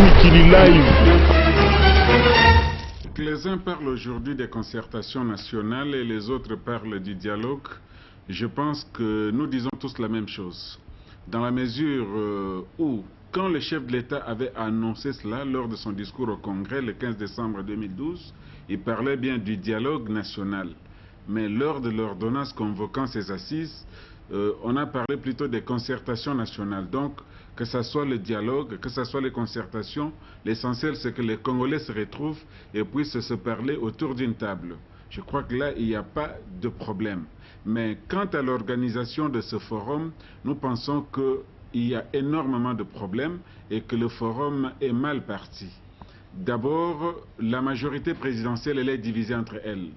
Mikili Live. Les uns parlent aujourd'hui des concertations nationales et les autres parlent du dialogue. Je pense que nous disons tous la même chose. Dans la mesure où, quand le chef de l'État avait annoncé cela lors de son discours au Congrès le 15 décembre 2012, il parlait bien du dialogue national. Mais lors de l'ordonnance convoquant ces assises, on a parlé plutôt des concertations nationales. Donc, que ce soit le dialogue, que ce soit les concertations, l'essentiel c'est que les Congolais se retrouvent et puissent se parler autour d'une table. Je crois que là, il n'y a pas de problème. Mais quant à l'organisation de ce forum, nous pensons qu'il y a énormément de problèmes et que le forum est mal parti. D'abord, la majorité présidentielle, elle est divisée entre elles.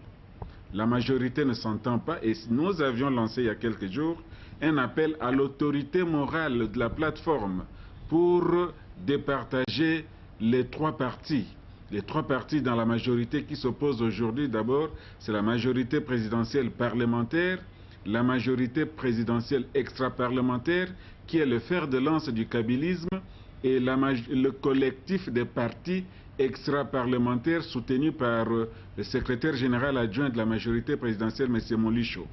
La majorité ne s'entend pas et nous avions lancé il y a quelques jours un appel à l'autorité morale de la plateforme pour départager les trois partis. Les trois partis dans la majorité qui s'opposent aujourd'hui, d'abord, c'est la majorité présidentielle parlementaire, la majorité présidentielle extra-parlementaire, qui est le fer de lance du kabylisme, et le collectif des partis extra-parlementaires soutenu par le secrétaire général adjoint de la majorité présidentielle, M. Molicho.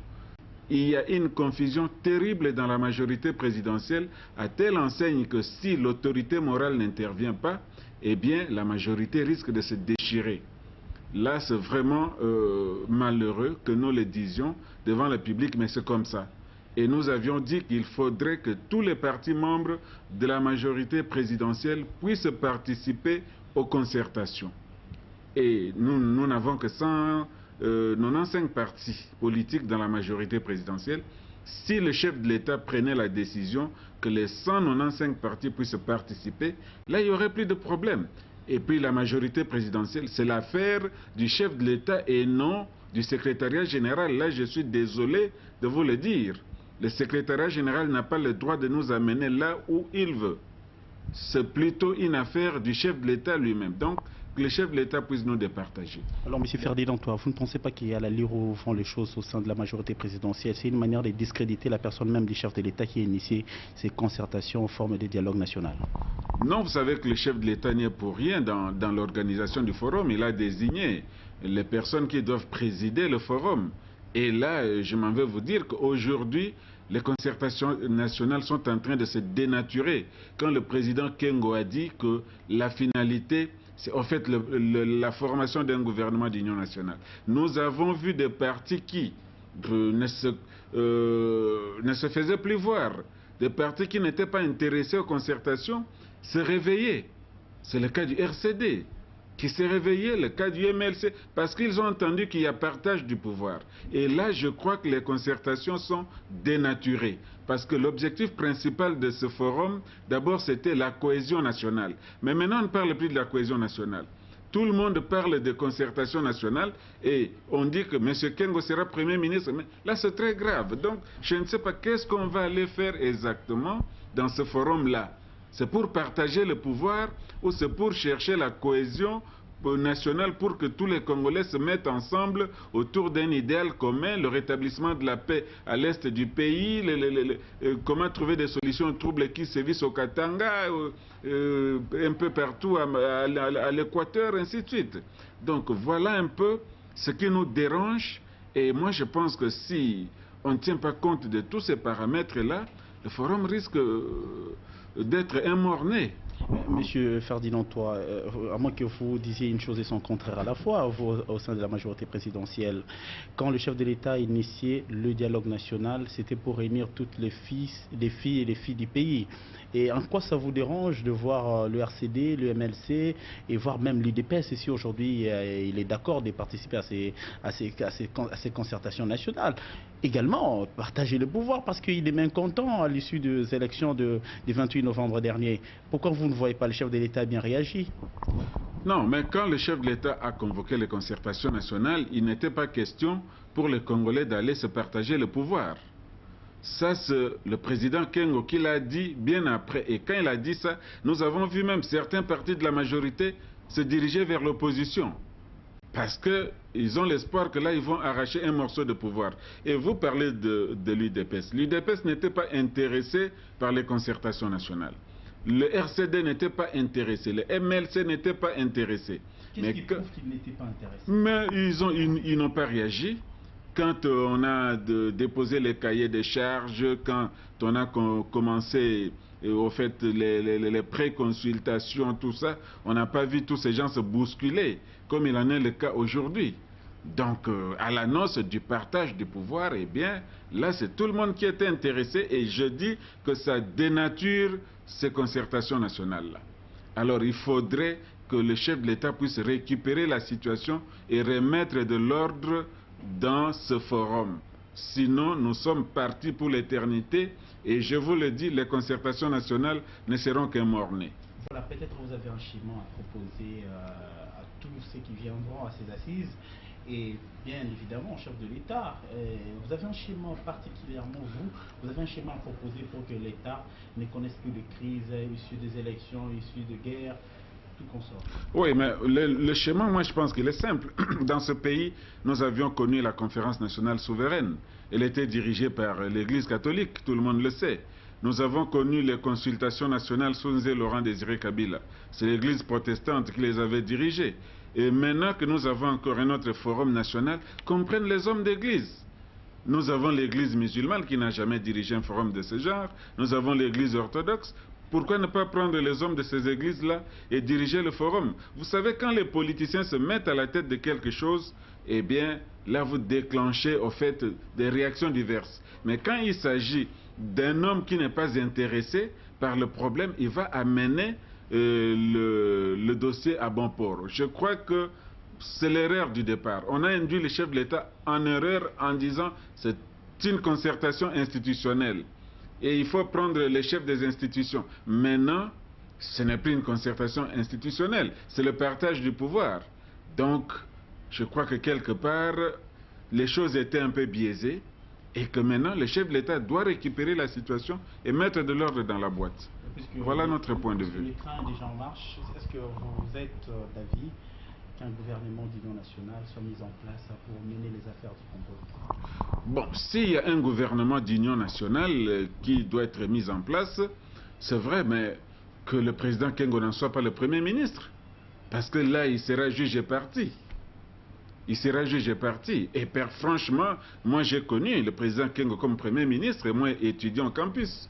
Il y a une confusion terrible dans la majorité présidentielle, à telle enseigne que si l'autorité morale n'intervient pas, eh bien la majorité risque de se déchirer. Là, c'est vraiment malheureux que nous le disions devant le public, mais c'est comme ça. Et nous avions dit qu'il faudrait que tous les partis membres de la majorité présidentielle puissent participer aux concertations. Et nous n'avons que 195 partis politiques dans la majorité présidentielle. Si le chef de l'État prenait la décision que les 195 partis puissent participer, là, il n'y aurait plus de problème. Et puis la majorité présidentielle, c'est l'affaire du chef de l'État et non du secrétariat général. Là, je suis désolé de vous le dire. Le secrétariat général n'a pas le droit de nous amener là où il veut. C'est plutôt une affaire du chef de l'État lui-même. Donc, que le chef de l'État puisse nous départager. Alors, M. Ferdinand, vous ne pensez pas qu'il y a l'allure où font les choses au sein de la majorité présidentielle? C'est une manière de discréditer la personne même du chef de l'État qui a initié ces concertations en forme de dialogue national. Non, vous savez que le chef de l'État n'y est pour rien dans l'organisation du forum. Il a désigné les personnes qui doivent présider le forum. Et là, je m'en vais vous dire qu'aujourd'hui, les concertations nationales sont en train de se dénaturer. Quand le président Kengo a dit que la finalité, c'est en fait la formation d'un gouvernement d'union nationale. Nous avons vu des partis qui ne se faisaient plus voir, des partis qui n'étaient pas intéressés aux concertations, se réveiller. C'est le cas du RCD qui s'est réveillé, le cas du MLC, parce qu'ils ont entendu qu'il y a partage du pouvoir. Et là, je crois que les concertations sont dénaturées. Parce que l'objectif principal de ce forum, d'abord, c'était la cohésion nationale. Mais maintenant, on ne parle plus de la cohésion nationale. Tout le monde parle de concertation nationale et on dit que M. Kengo sera Premier ministre. Mais là, c'est très grave. Donc, je ne sais pas qu'est-ce qu'on va aller faire exactement dans ce forum-là. C'est pour partager le pouvoir ou c'est pour chercher la cohésion nationale pour que tous les Congolais se mettent ensemble autour d'un idéal commun, le rétablissement de la paix à l'est du pays, comment trouver des solutions aux troubles qui sévissent au Katanga, un peu partout à l'Équateur, ainsi de suite. Donc voilà un peu ce qui nous dérange et moi je pense que si on ne tient pas compte de tous ces paramètres-là, le forum risque d'être un mort-né. Monsieur Ferdinand, à moins que vous disiez une chose et son contraire à la fois au sein de la majorité présidentielle, quand le chef de l'État a initié le dialogue national, c'était pour réunir toutes les filles et les filles du pays. Et en quoi ça vous dérange de voir le RCD, le MLC et voir même l'UDPS si aujourd'hui il est d'accord de participer à ces concertations nationales? Également, partager le pouvoir parce qu'il est mécontent à l'issue des élections du 28 novembre dernier. Pourquoi vous ne voyez pas le chef de l'État bien réagi? Non, mais quand le chef de l'État a convoqué les concertations nationales, il n'était pas question pour les Congolais d'aller se partager le pouvoir. Ça, c'est le président Kengo qui l'a dit bien après. Et quand il a dit ça, nous avons vu même certains partis de la majorité se diriger vers l'opposition. Parce qu'ils ont l'espoir que là, ils vont arracher un morceau de pouvoir. Et vous parlez de l'UDPS. L'UDPS n'était pas intéressé par les concertations nationales. le RCD n'était pas intéressé, le MLC n'était pas intéressé. Qu'est-ce qui prouve qu'ils n'étaient pas intéressés? Mais ils n'ont pas réagi. Quand on a déposé les cahiers de charges, quand on a commencé au fait les pré-consultations, tout ça, on n'a pas vu tous ces gens se bousculer, comme il en est le cas aujourd'hui. Donc, à l'annonce du partage du pouvoir, eh bien, là, c'est tout le monde qui était intéressé, et je dis que ça dénature ces concertations nationales-là. Alors, il faudrait que le chef de l'État puisse récupérer la situation et remettre de l'ordre dans ce forum. Sinon, nous sommes partis pour l'éternité, et je vous le dis, les concertations nationales ne seront qu'un mort-né. Voilà, peut-être vous avez un schéma à proposer à tous ceux qui viendront à ces assises. Et bien évidemment, chef de l'État, vous avez un schéma particulièrement, vous avez un schéma à proposer pour que l'État ne connaisse plus de crises issues des élections, issues de guerres, tout consort. Oui, mais le schéma, moi je pense qu'il est simple. Dans ce pays, nous avions connu la conférence nationale souveraine. Elle était dirigée par l'Église catholique, tout le monde le sait. Nous avons connu les consultations nationales sous Laurent Désiré Kabila. C'est l'Église protestante qui les avait dirigées. Et maintenant que nous avons encore un autre forum national, comprennent les hommes d'église. Nous avons l'église musulmane qui n'a jamais dirigé un forum de ce genre. Nous avons l'église orthodoxe. Pourquoi ne pas prendre les hommes de ces églises-là et diriger le forum? Vous savez, quand les politiciens se mettent à la tête de quelque chose, eh bien, là vous déclenchez au fait des réactions diverses. Mais quand il s'agit d'un homme qui n'est pas intéressé par le problème, il va amener le dossier à bon port. Je crois que c'est l'erreur du départ. On a induit le chef de l'État en erreur en disant c'est une concertation institutionnelle et il faut prendre les chefs des institutions. Maintenant, ce n'est plus une concertation institutionnelle, c'est le partage du pouvoir. Donc, je crois que quelque part, les choses étaient un peu biaisées et que maintenant, le chef de l'État doit récupérer la situation et mettre de l'ordre dans la boîte. Voilà notre point de vue. Le train est déjà en marche. Est-ce que vous êtes d'avis qu'un gouvernement d'union nationale soit mis en place pour mener les affaires du Congo? Bon, s'il y a un gouvernement d'union nationale qui doit être mis en place, c'est vrai, mais que le président Kengo n'en soit pas le Premier ministre. Parce que là, il sera juge et parti. Il sera juge et parti. Et franchement, moi j'ai connu le président Kengo comme Premier ministre et moi étudiant au campus.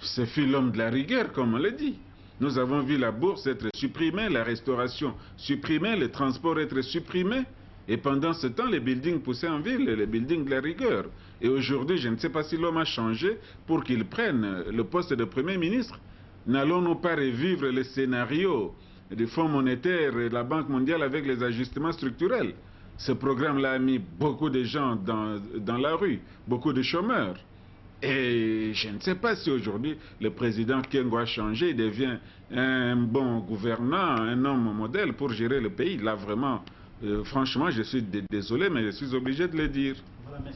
Ce fut l'homme de la rigueur, comme on le dit. Nous avons vu la bourse être supprimée, la restauration supprimée, le transport être supprimé. Et pendant ce temps, les buildings poussaient en ville, les buildings de la rigueur. Et aujourd'hui, je ne sais pas si l'homme a changé pour qu'il prenne le poste de Premier ministre. N'allons-nous pas revivre le scénario du Fonds monétaire et de la Banque mondiale avec les ajustements structurels? Ce programme-là a mis beaucoup de gens dans la rue, beaucoup de chômeurs. Et je ne sais pas si aujourd'hui le président Kengo a changé, il devient un bon gouvernant, un homme modèle pour gérer le pays. Là vraiment, franchement, je suis désolé, mais je suis obligé de le dire. Voilà, merci.